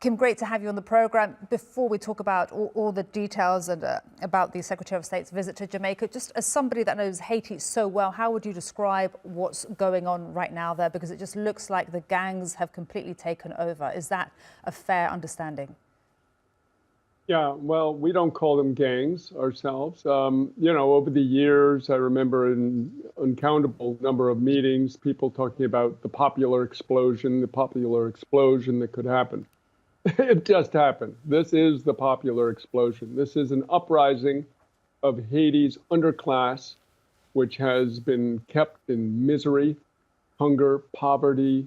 Kim, great to have you on the program. Before we talk about all the details and about the Secretary of State's visit to Jamaica, just as somebody that knows Haiti so well, how would you describe what's going on right now there? Because it just looks like the gangs have completely taken over. Is that a fair understanding? Yeah, well, we don't call them gangs ourselves. Over the years, I remember in uncountable number of meetings, people talking about the popular explosion that could happen. It just happened. This is the popular explosion. This is an uprising of Haiti's underclass, which has been kept in misery, hunger, poverty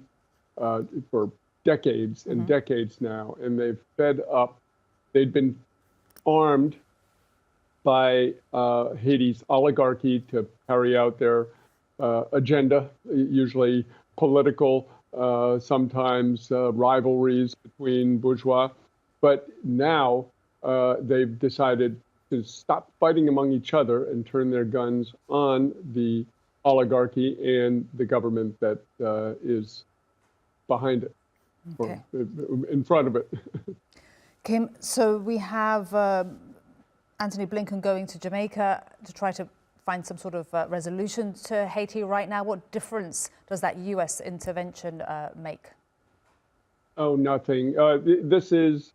for decades and decades now. And they've fed up. They'd been armed by Haiti's oligarchy to carry out their agenda, usually political, sometimes rivalries between bourgeois. But now they've decided to stop fighting among each other and turn their guns on the oligarchy and the government that is behind it, or in front of it. Kim, so we have Anthony Blinken going to Jamaica to try to find some sort of resolution to Haiti right now. What difference does that U.S. intervention make? Oh, nothing. This is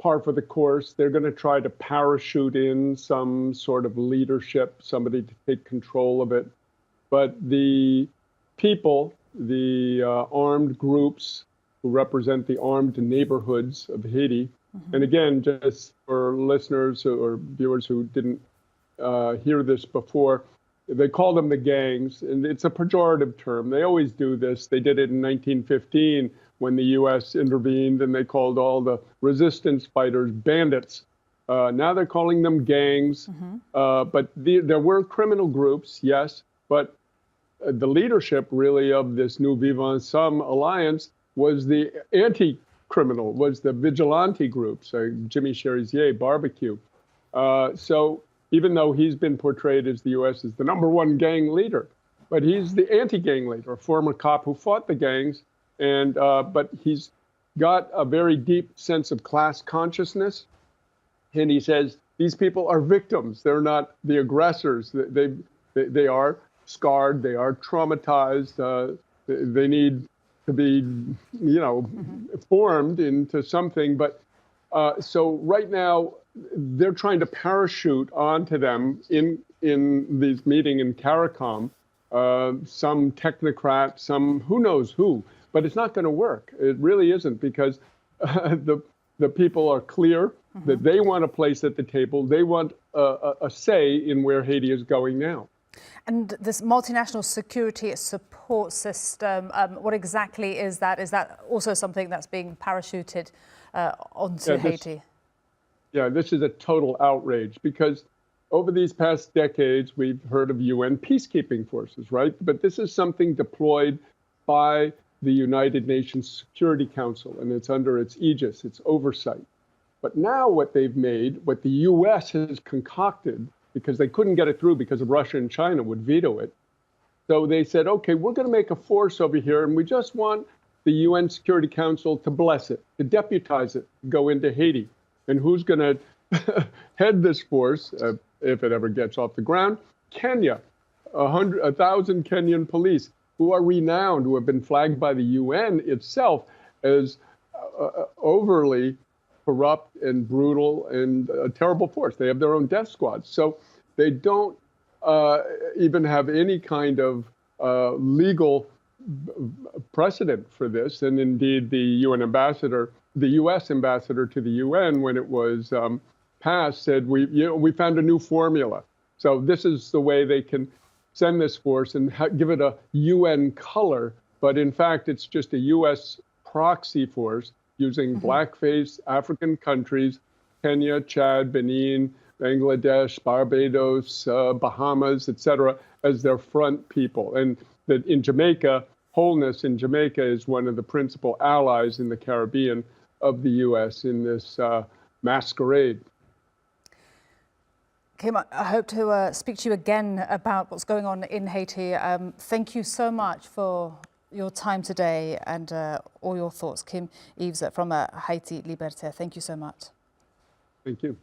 par for the course. They're going to try to parachute in some sort of leadership, somebody to take control of it. But the people, the armed groups who represent the armed neighborhoods of Haiti, and again, just for listeners or viewers who didn't hear this before, they call them the gangs, and it's a pejorative term. They always do this. They did it in 1915 when the U.S. intervened, and they called all the resistance fighters bandits. Now they're calling them gangs, but there were criminal groups, yes, but the leadership really of this Nous Vivons Ensemble alliance was the anti-criminal, was the vigilante groups, Jimmy Cherizier, Barbecue. So even though he's been portrayed as the U.S. as the #1 gang leader, but he's the anti-gang leader, a former cop who fought the gangs, and but he's got a very deep sense of class consciousness, and he says these people are victims. They're not the aggressors. They are scarred. They are traumatized. They need to be, formed into something. But so right now, they're trying to parachute onto them in this meeting in CARICOM, some technocrat, some who knows who, but it's not going to work. It really isn't, because the people are clear that they want a place at the table. They want a say in where Haiti is going now. And this multinational security support system, what exactly is that? Is that also something that's being parachuted onto Haiti? This is a total outrage, because over these past decades, we've heard of UN peacekeeping forces, right? But this is something deployed by the United Nations Security Council, and it's under its aegis, its oversight. But now what they've made, what the US has concocted, because they couldn't get it through because of Russia and China would veto it. So they said, okay, we're going to make a force over here, and we just want the UN Security Council to bless it, to deputize it, to go into Haiti. And who's going to head this force, if it ever gets off the ground? Kenya, 1,000 Kenyan police who are renowned, who have been flagged by the UN itself as overly corrupt and brutal and a terrible force. They have their own death squads. So they don't even have any kind of legal precedent for this. And indeed, the UN ambassador, the U.S. ambassador to the UN, when it was passed, said, we found a new formula. So this is the way they can send this force and give it a UN color. But in fact, it's just a U.S. proxy force using blackface African countries, Kenya, Chad, Benin, Bangladesh, Barbados, Bahamas, etc., as their front people. And that in Jamaica, Wholeness in Jamaica is one of the principal allies in the Caribbean of the U.S. in this masquerade. Kim, I hope to speak to you again about what's going on in Haiti. Thank you so much for your time today and all your thoughts. Kim Eves from Haiti Liberté, thank you so much. Thank you.